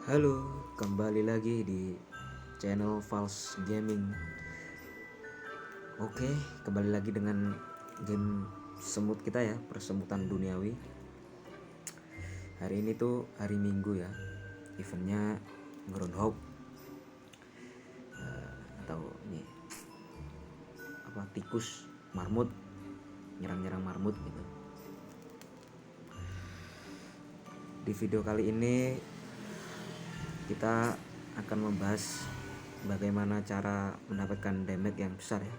Halo, kembali lagi di channel False Gaming. Oke, kembali lagi dengan game semut kita ya, persemutan duniawi. Hari ini tuh hari Minggu ya, eventnya Groundhog atau ini apa tikus marmut, nyerang-nyerang marmut gitu. Di video kali ini kita akan membahas bagaimana cara mendapatkan damage yang besar ya,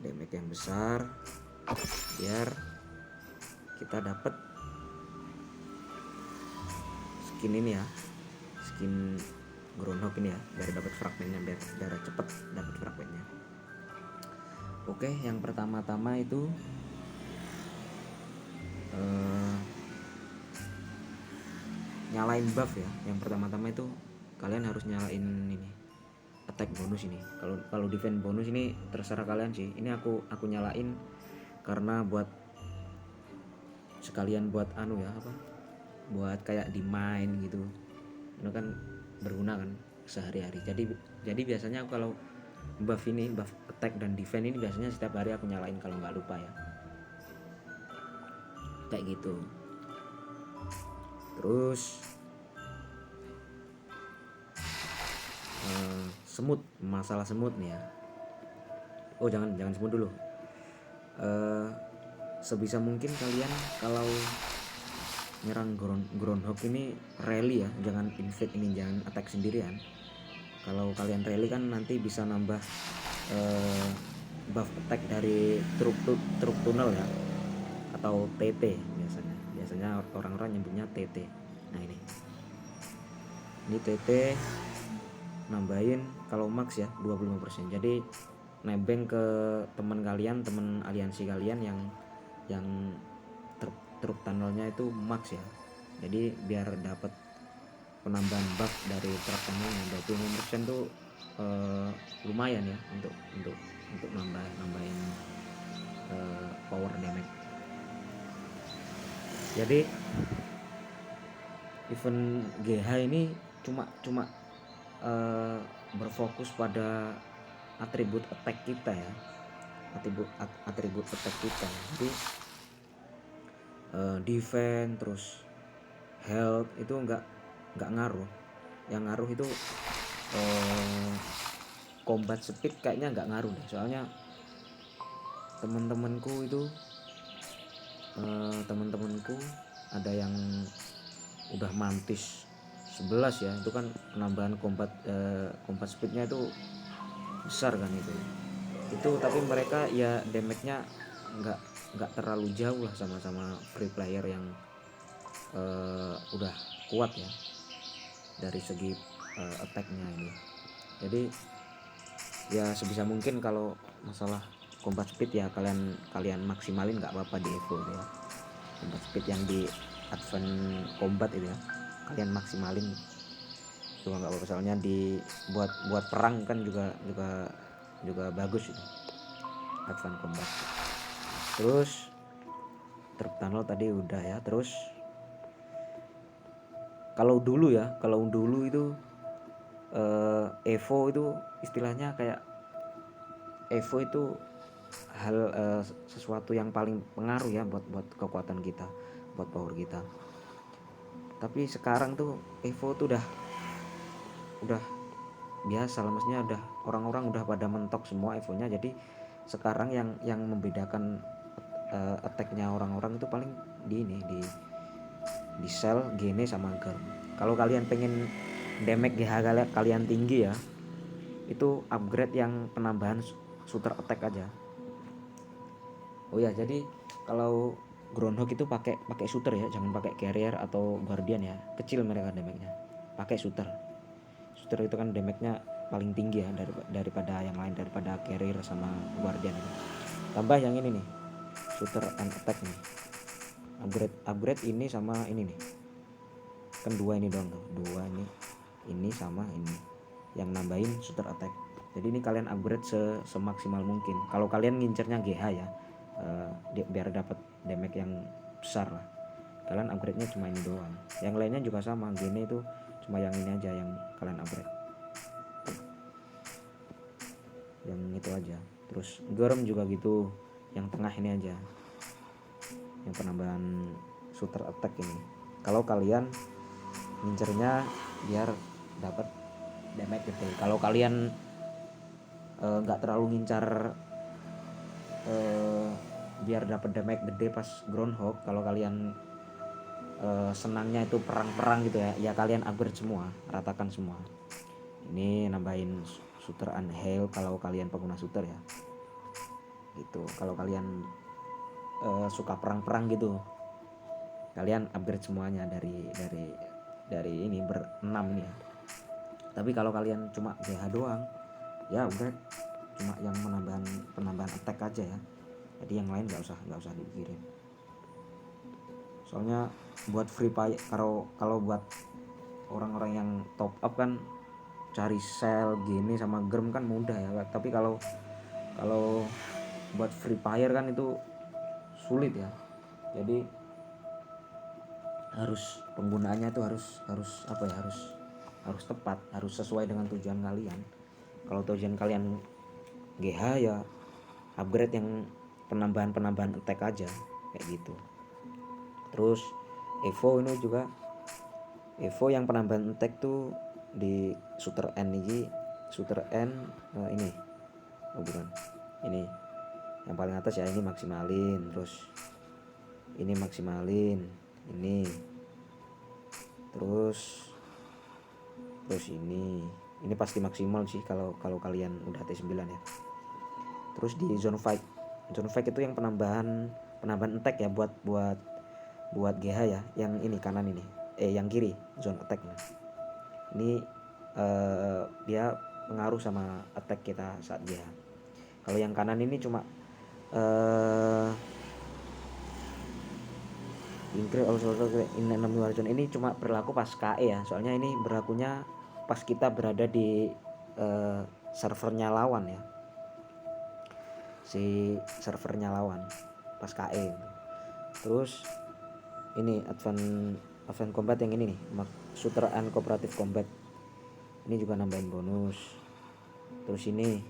damage yang besar biar kita dapat skin ini ya, skin Groundhog ini ya, biar dapat fragmennya, biar cepet dapat fragmennya. Oke, yang pertama-tama itu nyalain buff ya. Yang pertama-tama itu kalian harus nyalain ini attack bonus ini. Kalau defense bonus ini terserah kalian sih. Ini aku nyalain karena buat sekalian buat anu ya, apa? Buat kayak di main gitu. Itu kan berguna kan sehari-hari. Jadi biasanya aku kalau buff ini, buff attack dan defense ini biasanya setiap hari aku nyalain kalau nggak lupa ya. Kayak gitu. Terus semut, masalah semut nih ya. Oh jangan semut dulu. Sebisa mungkin kalian kalau nyerang groundhog ini rally ya, jangan invade ini, jangan attack sendirian. Kalau kalian rally kan nanti bisa nambah buff attack dari truk tunnel ya, atau TT biasanya orang-orang nyebutnya TT. Nah ini TT nambahin kalau max ya 25%. Jadi nebeng ke teman kalian, teman aliansi kalian yang truk tunnelnya itu max ya. Jadi biar dapat penambahan buff dari truk tunnelnya 25% tuh lumayan ya untuk nambahin power damage. Jadi event GH ini cuma berfokus pada atribut attack kita ya, atribut attack kita. Jadi defense terus health itu nggak ngaruh. Yang ngaruh itu combat speed kayaknya nggak ngaruh deh, soalnya teman-temanku ada yang udah mantis 11 ya, itu kan penambahan combat speednya itu besar kan itu tapi mereka ya damage-nya nggak terlalu jauh lah sama free player yang udah kuat ya dari segi attack-nya ini. Jadi ya sebisa mungkin kalau masalah combat speed ya kalian maksimalin, nggak apa-apa di Evo ya. Combat speed yang di advance combat itu ya kalian maksimalin juga nggak apa-apa, soalnya buat perang kan juga bagus itu advance combat. Terus truk tunnel tadi udah ya. Terus kalau dulu itu Evo itu istilahnya kayak Evo itu hal sesuatu yang paling pengaruh ya buat kekuatan kita, buat power kita. Tapi sekarang tuh Evo tuh udah biasa lah, maksudnya udah orang-orang udah pada mentok semua Evo-nya. Jadi sekarang yang membedakan attack-nya orang-orang itu paling di Cell, Gene sama Garm. Kalau kalian pengen damage GH kalian tinggi ya, itu upgrade yang penambahan shooter attack aja. Oh ya, jadi kalau Groundhog itu pakai shooter ya, jangan pakai carrier atau guardian ya. Kecil mereka damage-nya. Pakai shooter. Shooter itu kan damage-nya paling tinggi ya daripada yang lain, daripada carrier sama guardian ini. Tambah yang ini nih, shooter and attack nih. Upgrade ini sama ini nih. Kan dua ini doang tuh. Dua ini sama ini. Yang nambahin shooter attack. Jadi ini kalian upgrade semaksimal mungkin. Kalau kalian ngincernya GH ya, biar dapat damage yang besar lah. kalian upgrade nya cuma ini doang, yang lainnya juga sama. Gini itu cuma yang ini aja yang kalian upgrade, yang itu aja. Terus Germ juga gitu, yang tengah ini aja, yang penambahan shooter attack ini. Kalau kalian ngincernya biar dapat damage gede. Kalau kalian nggak terlalu ngincar biar dapat damage gede pas groundhog, kalau kalian senangnya itu perang-perang gitu ya, ya kalian upgrade semua, ratakan semua. Ini nambahin shooter unhail kalau kalian pengguna shooter ya gitu. Kalau kalian suka perang-perang gitu, kalian upgrade semuanya dari ini berenam ini ya. Tapi kalau kalian cuma GH doang, ya upgrade cuma yang penambahan attack aja ya. Jadi yang lain nggak usah dipikirin. Soalnya buat free fire, kalau buat orang-orang yang top up kan cari sel gini sama germ kan mudah ya. Tapi kalau buat free fire kan itu sulit ya. Jadi harus penggunaannya itu harus apa ya, harus tepat, harus sesuai dengan tujuan kalian. Kalau tujuan kalian GH ya upgrade yang penambahan attack aja kayak gitu. Terus Evo ini juga, Evo yang penambahan attack tuh di shooter N ini, shooter N ini, oh bukan, ini yang paling atas ya, ini maksimalin, terus ini maksimalin, ini terus ini pasti maksimal sih kalau kalian udah T9 ya. Terus di zone fight itu yang penambahan attack ya, buat GH ya, yang ini kanan ini, yang kiri zone attacknya ini dia pengaruh sama attack kita saat GH. Kalau yang kanan ini cuma increase also in enemy war zone, ini cuma berlaku pas KE ya, soalnya ini berlakunya pas kita berada di servernya lawan ya, si servernya lawan pas KE. Terus ini advance combat yang ini nih, shooter and cooperative combat, ini juga nambahin bonus. Terus ini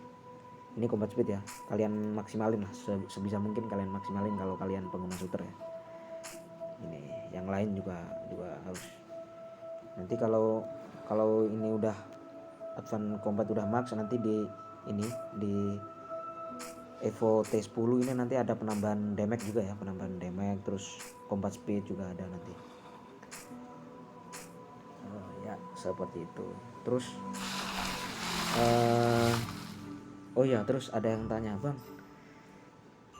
combat speed ya, kalian maksimalin lah sebisa mungkin, kalian maksimalin kalau kalian pengguna shooter ya. Ini yang lain juga harus. Nanti kalau ini udah advance combat udah max, nanti di Evo T10 ini nanti ada penambahan damage juga ya, terus combat speed juga ada nanti. Ya seperti itu. Terus oh ya, terus ada yang tanya, Bang,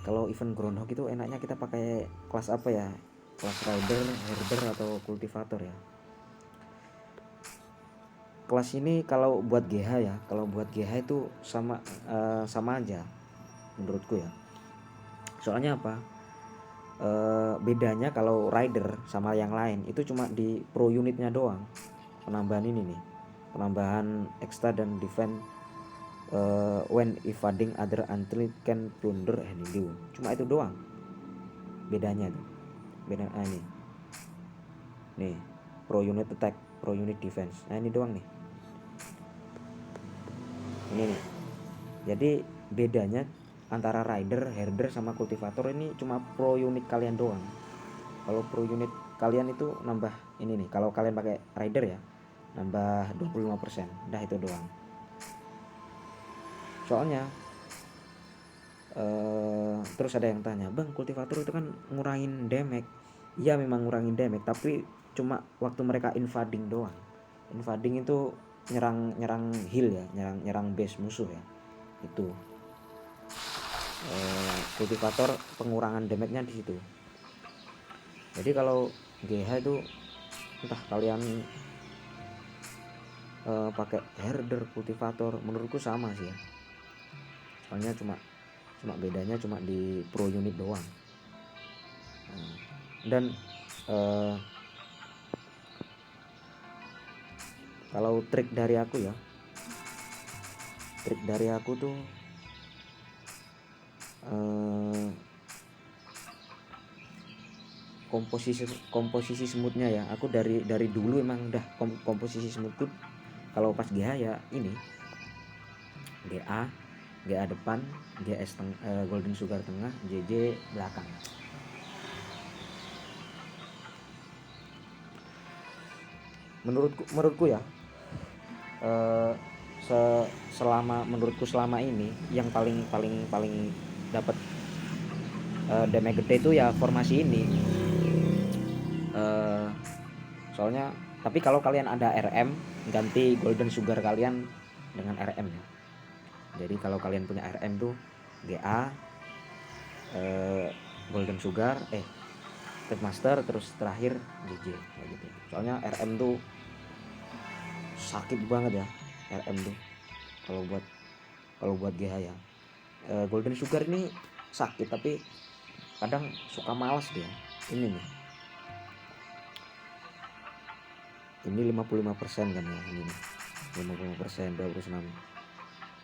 kalau event groundhog itu enaknya kita pakai kelas apa ya, kelas rider, herder atau cultivator ya? Kelas ini kalau buat GH ya, itu sama aja menurutku ya. Soalnya apa? Bedanya kalau rider sama yang lain itu cuma di pro unitnya doang, penambahan ini nih, penambahan extra dan defense when evading other until can plunder any. Cuma itu doang bedanya tuh. Nih pro unit attack, pro unit defense, nah ini doang nih, ini nih. Jadi bedanya antara rider, herder sama cultivator ini cuma pro unit kalian doang. Kalau pro unit kalian itu nambah ini nih, kalau kalian pakai rider ya nambah 25%, dah itu doang. Soalnya terus ada yang tanya, Bang, cultivator itu kan ngurangin damage. Iya memang ngurangin damage, tapi cuma waktu mereka invading doang. Invading itu nyerang heal ya, nyerang base musuh ya. Itu cultivator pengurangan damage-nya di situ. Jadi kalau GH itu entah kalian pakai herder, cultivator, menurutku sama sih ya. Soalnya cuma bedanya cuma di pro unit doang. Dan kalau trik dari aku tuh komposisi smoothnya ya, aku dari dulu emang udah komposisi smooth tuh kalau pas GH ya ini GA depan, Golden Sugar tengah, JJ belakang. Menurutku ya, selama ini yang paling dapat damage gede itu ya formasi ini. Soalnya tapi kalau kalian ada RM, ganti Golden Sugar kalian dengan RM ya. Jadi kalau kalian punya RM tuh GA, Golden Sugar, Master, terus terakhir JJ kayak gitu. Soalnya RM tuh sakit banget ya, RM tuh kalau buat GH ya. Golden Sugar ini sakit tapi kadang suka malas dia. Ini nih, ini 55% kan ya, ini nih 55%, 26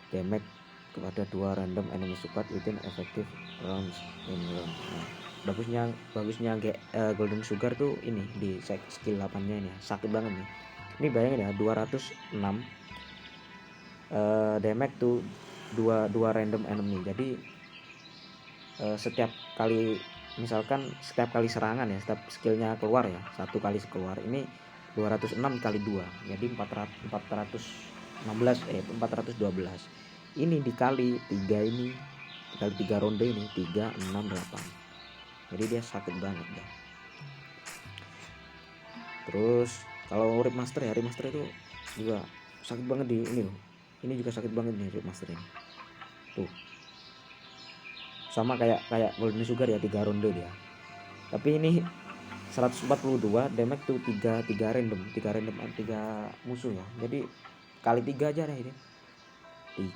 damage kepada 2 random enemy support within effective rounds in round. Nah, bagusnya Golden Sugar tuh ini di skill 8 nya ini ya, sakit banget nih. Ini bayangin ya, 206 damage tuh dua random enemy. Jadi setiap kali serangan ya, setiap skillnya keluar ya, satu kali keluar ini 206 kali 2, jadi 412. Ini dikali 3, ini dikali 3 ronde, ini 3, 6, 8. Jadi dia sakit banget ya. Terus kalau remaster ya, remaster itu juga sakit banget di ini loh. Ini juga sakit banget nih remaster ini. Tuh. Sama kayak Golden Sugar ya, 3 ronde dia. Tapi ini 142 damage tuh 3 random, 3 musuh ya. Jadi kali 3 aja deh ini.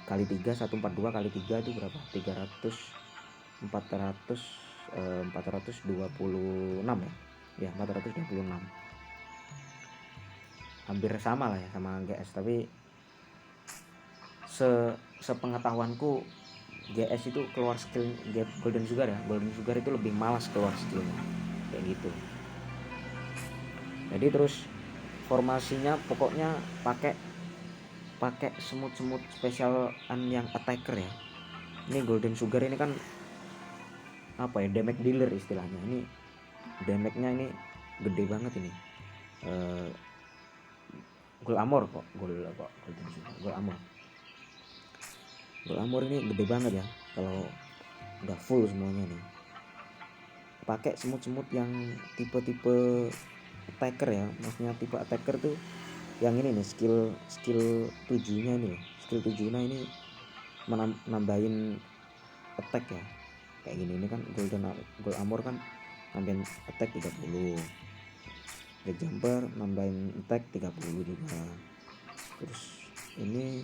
Kali 3, 142 kali 3 itu berapa? 426 ya. Ya, 426. Hampir sama lah ya sama GS, tapi sepengetahuanku GS itu keluar skill Golden Sugar ya. Golden Sugar itu lebih malas keluar skillnya kayak gitu. Jadi terus formasinya pokoknya pakai semut spesial yang attacker ya. Ini Golden Sugar ini kan apa ya, damage dealer istilahnya. Ini damage-nya ini gede banget ini. Gold Armor kok, Golden Sugar, Gold Armor ini gede banget ya kalau udah full semuanya nih. Pakai semut yang tipe attacker ya, maksudnya tipe attacker tuh yang ini nih, skill 7-nya ini loh. Skill 7-nya ini nambahin attack ya. Kayak gini, ini kan Gold Armor kan nambahin attack 30. Jet Jumper nambahin attack 30 juga. Terus ini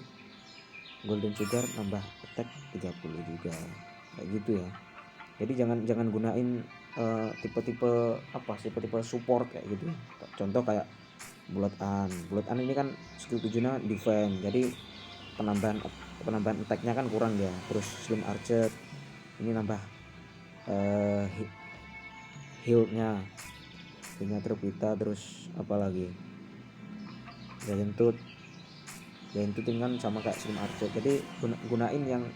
Golden Sugar nambah attack 30 juga. Kayak gitu ya. Jadi jangan gunain tipe support kayak gitu. Contoh kayak Blood An ini kan skill 7-nya defense. Jadi penambahan attack-nya kan kurang ya. Terus Slim Archer ini nambah heal-nya. Punya Terbita, terus apalagi Giant Tooth kan sama kayak Slim Archer. Jadi gunain yang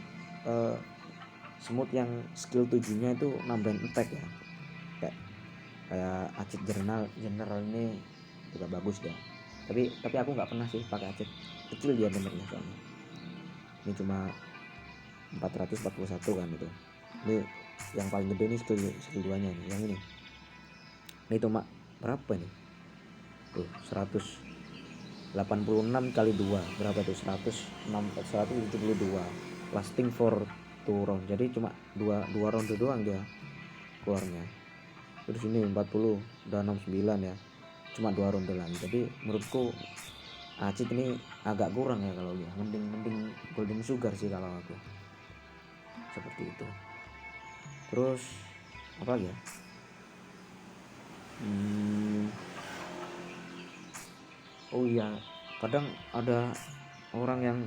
semut yang skill 7-nya itu nambahin attack ya. Kayak Acid General ini juga bagus ya. Tapi aku nggak pernah sih pakai Acid, kecil dia damage-nya soalnya. Ini cuma 441 kan itu. Ini yang paling gede nih skill 2-nya nih, yang ini. Ini cuma berapa nih? Tuh 186 kali 2 berapa tuh? 172. Lasting for 2 round. Jadi cuma 2 ronde doang dia keluarnya. Terus ini 40 udah 69 ya. Cuma 2 ronde lagi. Jadi menurutku Acid ini agak kurang ya kalau dia. Mending Golden Sugar sih kalau aku. Seperti itu. Terus apa lagi ya? Oh iya, kadang ada orang yang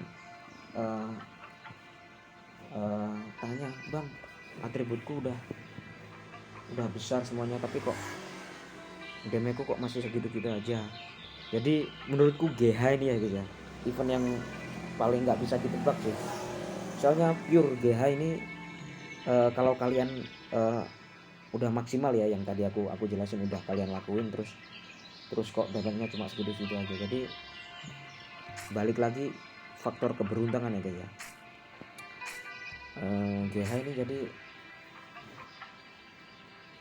tanya, "Bang, atributku udah besar semuanya tapi kok damage kok masih segitu-gitu aja. Jadi menurutku GH ini ya guys ya, event yang paling nggak bisa ditebak sih. Soalnya pure GH ini kalau kalian udah maksimal ya, yang tadi aku jelasin udah kalian lakuin, terus kok damage-nya cuma segitu-segitu aja. Jadi balik lagi faktor keberuntungan ya guys ya. GH ini jadi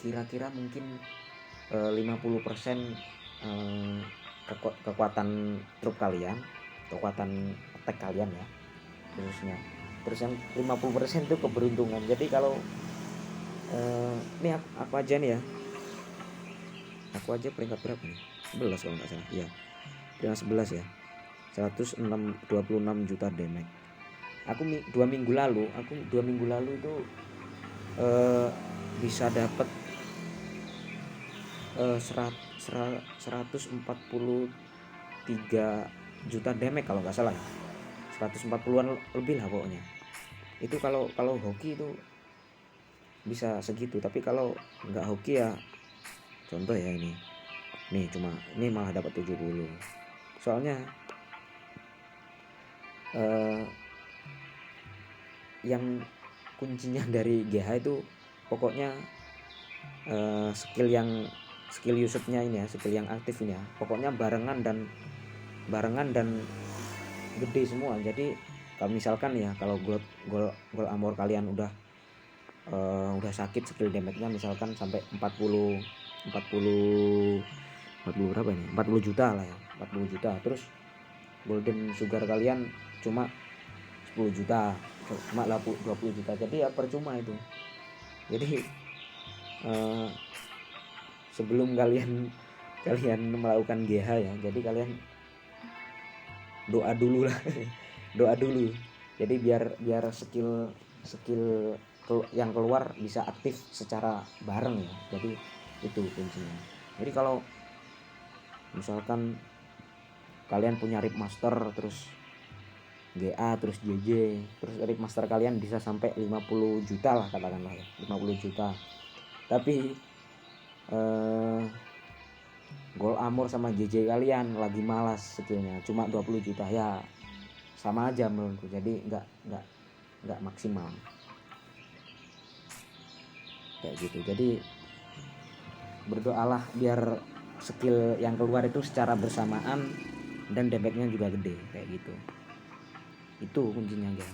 kira-kira mungkin 50% kekuatan trup kalian, kekuatan attack kalian ya khususnya. Terus yang 50% itu keberuntungan. Jadi kalau ini aku aja nih ya, aku aja peringkat berapa nih, 11 kalau nggak salah ya, peringkat 11 ya, 26 juta damage. Aku 2 minggu lalu itu bisa dapat 143 juta damage kalau nggak salah ya, 140-an lebih lah pokoknya. Itu kalau hoki itu bisa segitu, tapi kalau nggak hoki ya, contoh ya ini cuma ini malah dapat 70. Soalnya yang kuncinya dari GH itu pokoknya skill usage-nya ini ya, skill yang aktif ini ya, pokoknya barengan dan gede semua. Jadi kalau misalkan ya, kalau gold armor kalian udah sakit, skill damage-nya misalkan sampai 40 berapa ini, 40 juta lah ya, 40 juta. Terus golden sugar kalian cuma 10 juta, cuma 20 juta, jadi ya percuma itu. Jadi sebelum kalian melakukan GH ya, jadi kalian doa dulu lah doa dulu. Jadi biar skill yang keluar bisa aktif secara bareng ya. Jadi itu kuncinya. Jadi kalau misalkan kalian punya rip master, terus GA, terus JJ, terus rip master kalian bisa sampai 50 juta lah katakanlah ya, 50 juta. Tapi gold armor sama JJ kalian lagi malas skillnya, cuma 20 juta ya, sama aja menurutku. Jadi nggak maksimal kayak gitu. Jadi berdoalah biar skill yang keluar itu secara bersamaan dan damage-nya juga gede kayak gitu. Itu kuncinya guys.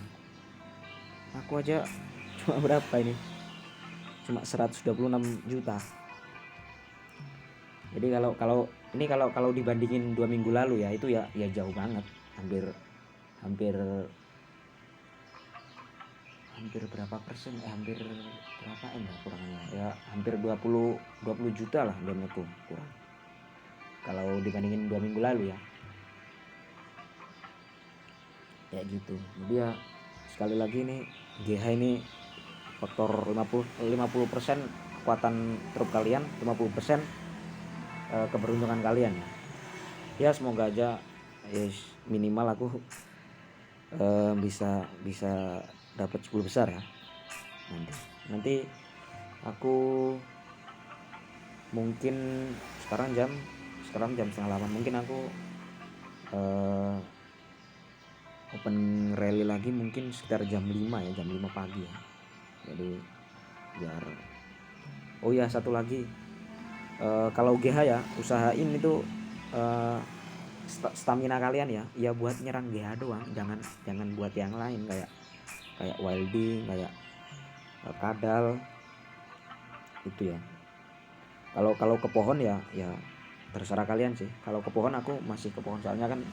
Aku aja cuma berapa ini, cuma 126 juta. Jadi kalau dibandingin 2 minggu lalu ya, itu ya jauh banget, hampir berapa persen, hampir berapa M ya kurangnya ya, hampir 20 juta lah damage-ku kurang kalau dibandingin 2 minggu lalu ya, kayak gitu. Jadi ya sekali lagi nih, GH ini faktor 50% kekuatan trup kalian, 50% keberuntungan kalian ya. Semoga aja minimal aku bisa dapat 10 besar ya nanti. Aku mungkin sekarang jam 7:30, mungkin aku open rally lagi mungkin sekitar jam 5 ya, jam 5 pagi ya. Jadi biar, oh ya satu lagi, kalau GH ya usahain itu stamina kalian ya buat nyerang GH doang, jangan buat yang lain kayak wilding, kayak kadal itu ya. Kalau ke pohon ya terserah kalian sih. Kalau ke pohon aku masih ke pohon, soalnya kan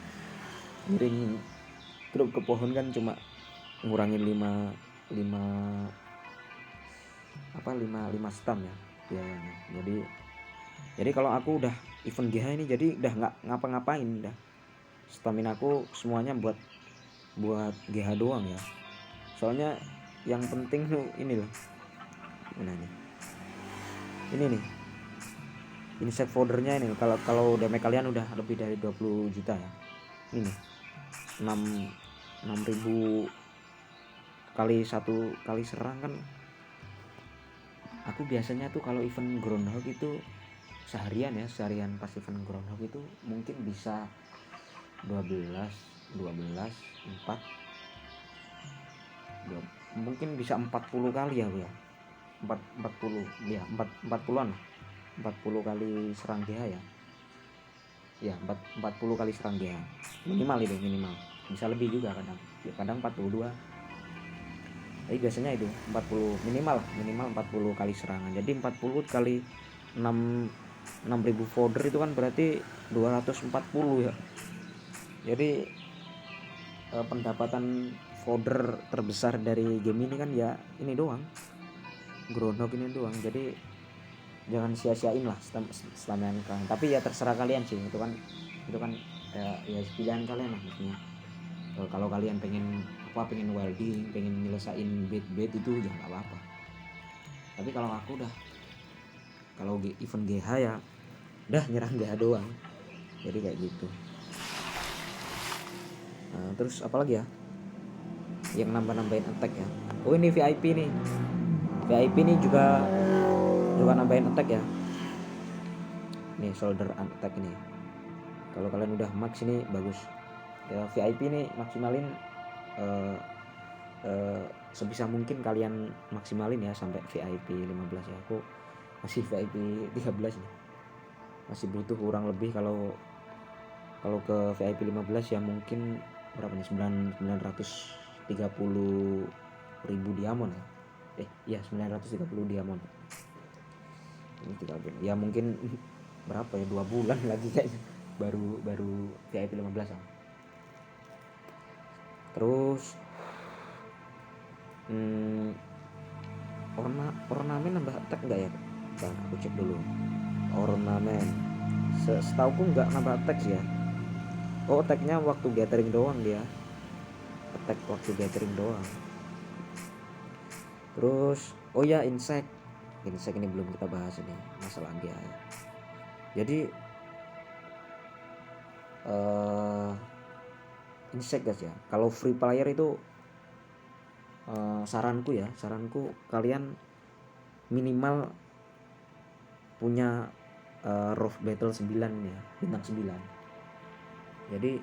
ngiring truk ke pohon kan cuma ngurangin 5 stam ya biayanya. Jadi kalau aku udah event GH ini, jadi udah nggak ngapa-ngapain, udah stamina aku semuanya buat GH doang ya. Soalnya yang penting tuh ini loh, mana nih, ini nih insect foldernya ini. Kalau damage kalian udah lebih dari 20 juta ya, ini 6.000 kali serang kan. Aku biasanya tuh kalau event groundhog itu seharian pas event groundhog itu mungkin bisa 12 4 mungkin bisa 40 kali ya Bu ya. 40 ya, 40-an lah. 40 kali serang GH ya. Ya, 40 kali serang GH. Minimal itu, minimal. Bisa lebih juga kadang. Ya, kadang 42. Tapi biasanya itu 40 minimal 40 kali serangan. Jadi 40 kali 6.000 folder itu kan berarti 240 ya. Jadi pendapatan folder terbesar dari game ini kan ya ini doang, groundhog ini doang. Jadi jangan sia-siain lah selama kalian. Tapi ya terserah kalian sih, itu kan ya pilihan kalian lah maksudnya. Kalau kalian pengen welding, pengen nyelesain bait itu ya nggak apa-apa. Tapi kalau aku kalau event GH ya udah nyerang GH doang. Jadi kayak gitu. Nah, terus apalagi ya yang nambahin attack ya. Oh ini VIP nih. VIP nih juga nambahin attack ya. Nih soldier attack ini. Kalau kalian udah max ini bagus. Ya VIP nih maksimalin sebisa mungkin kalian maksimalin ya sampai VIP 15 ya. Aku masih VIP 13 nih. Masih butuh kurang lebih kalau ke VIP 15 ya mungkin berapa nih 930.000 diamond ya. Iya 930 diamond. Ini 30. Ya mungkin berapa ya 2 bulan lagi kayaknya baru VIP 15 ya. Terus ornamen nambah attack enggak ya? Bang, aku cek dulu. Ornamen. Setauku enggak nambah attack sih ya. Oh, attack-nya waktu gathering doang dia. Attack waktu gathering doang. Terus oh ya insect ini belum kita bahas ini masalah dia. Jadi insect guys ya. Kalau free player itu saranku kalian minimal punya Rough Battle 9 ya, bintang 9. Jadi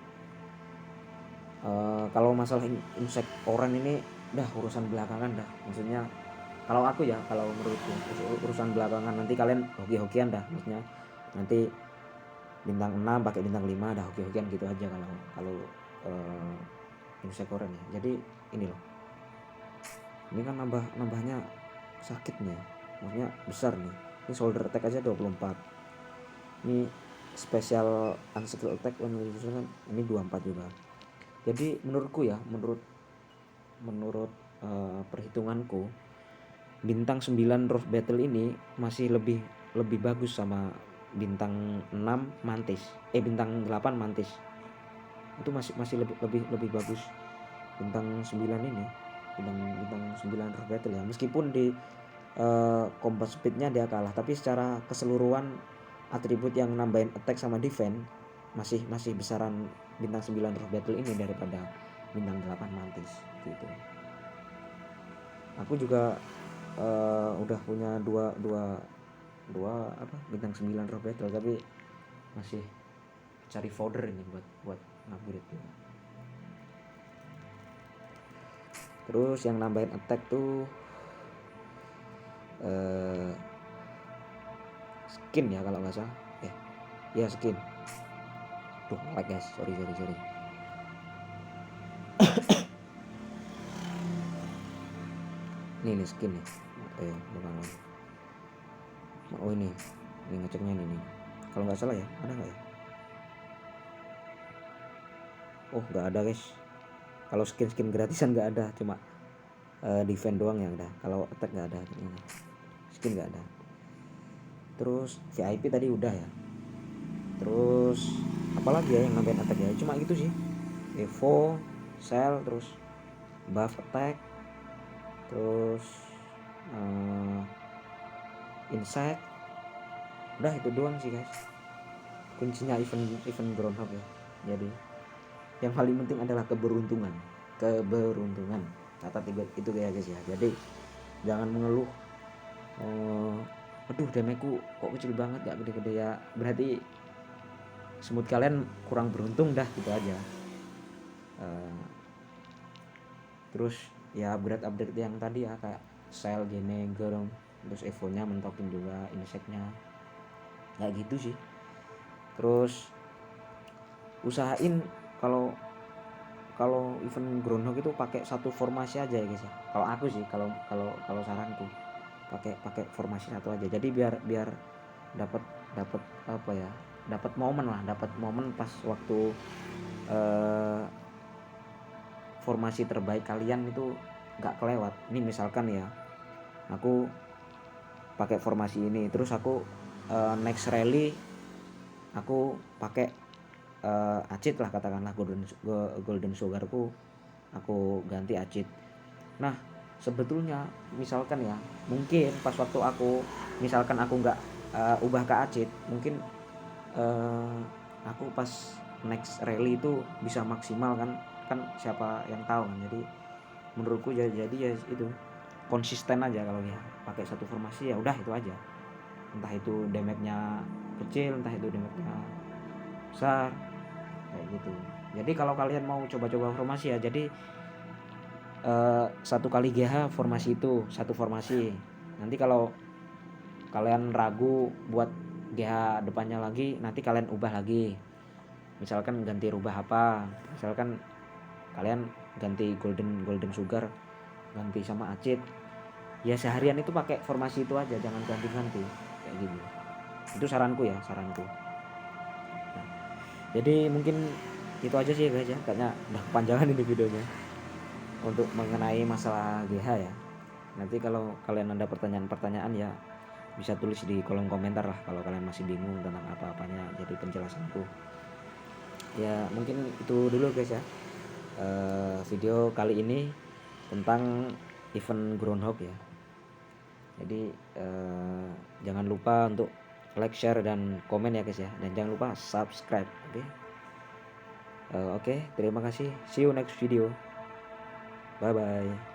kalau masalah insect orange ini udah urusan belakangan dah. Maksudnya kalau aku ya, kalau menurutku urusan belakangan, nanti kalian hoki-hokian dah. Maksudnya nanti bintang 6 pakai bintang 5 dah hoki-hokian gitu aja kalau insect orange ya. Jadi ini loh. Ini kan nambahnya sakit nih. Maksudnya besar nih. Ini soldier attack aja 24. Ini special unskill attack ini 24 juga. Jadi menurutku ya, menurut perhitunganku, bintang 9 Rough Battle ini masih lebih bagus sama bintang 6 Mantis. Bintang 8 Mantis. Itu masih lebih bagus bintang 9 ini. Bintang 9 Rough Battle ya. Meskipun di combat speednya dia kalah, tapi secara keseluruhan atribut yang nambahin attack sama defense masih besaran bintang 9 Rough Battle ini daripada bintang 8 Mantis gitu. Aku juga udah punya dua bintang 9 Rough Battle, tapi masih cari folder ini buat upgrade juga. Terus yang nambahin attack tuh skin ya kalau nggak salah. Ya skin. Tuh like guys, sorry. Ini skin nih. Bukan. Oh ini ngeceknya ini. Kalau nggak salah ya, ada nggak ya? Oh nggak ada guys. Kalau skin gratisan nggak ada, cuma defense doang yang ada. Kalau attack nggak ada. Skin nggak ada. Terus VIP tadi udah ya. Terus apalagi ya yang nambahin attack ya? Cuma gitu sih. Evo, Cell, terus buff attack, terus insect. Udah itu doang sih guys. Kuncinya event groundhog ya. Jadi yang paling penting adalah keberuntungan. Kata tiga itu ya guys ya. Jadi jangan mengeluh aduh damage-ku kok kecil banget gak gede-gede ya, berarti smooth kalian kurang beruntung dah, gitu aja. Terus ya upgrade yang tadi ya, kayak Shell, Geneger, terus Evo-nya mentokin juga, Insect-nya kayak gitu sih. Terus usahain kalau event Groundhog itu pakai satu formasi aja ya guys ya. Kalau aku sih, kalau saranku pakai formasi satu aja. Jadi biar dapat dapat apa ya? Dapat momen pas waktu formasi terbaik kalian itu nggak kelewat. Ini misalkan ya, aku pakai formasi ini, terus aku next rally aku pakai Acid lah, katakanlah golden sugarku aku ganti Acid. Nah sebetulnya misalkan ya, mungkin pas waktu misalkan aku nggak ubah ke Acid, mungkin aku pas next rally itu bisa maksimal kan siapa yang tahu kan. Jadi menurutku jadi ya itu konsisten aja, kalau ya pakai satu formasi ya udah itu aja, entah itu damage-nya kecil, entah itu damage-nya besar, kayak gitu. Jadi kalau kalian mau coba-coba formasi ya, jadi satu kali GH formasi itu satu formasi. Nanti kalau kalian ragu buat GH depannya lagi, nanti kalian ubah lagi, misalkan ganti rubah apa, misalkan kalian ganti golden sugar, ganti sama Acid, ya seharian itu pakai formasi itu aja, jangan ganti-ganti kayak gitu. Itu saranku ya, saranku. Nah, jadi mungkin itu aja sih guys ya, kayaknya udah kepanjangan ini videonya untuk mengenai masalah GH ya. Nanti kalau kalian ada pertanyaan-pertanyaan ya bisa tulis di kolom komentar lah, kalau kalian masih bingung tentang apa-apanya, jadi penjelasanku. Ya mungkin itu dulu guys ya, video kali ini tentang event Groundhog ya. Jadi jangan lupa untuk like, share, dan komen ya guys ya, dan jangan lupa subscribe. Oke, terima kasih, see you next video, bye bye.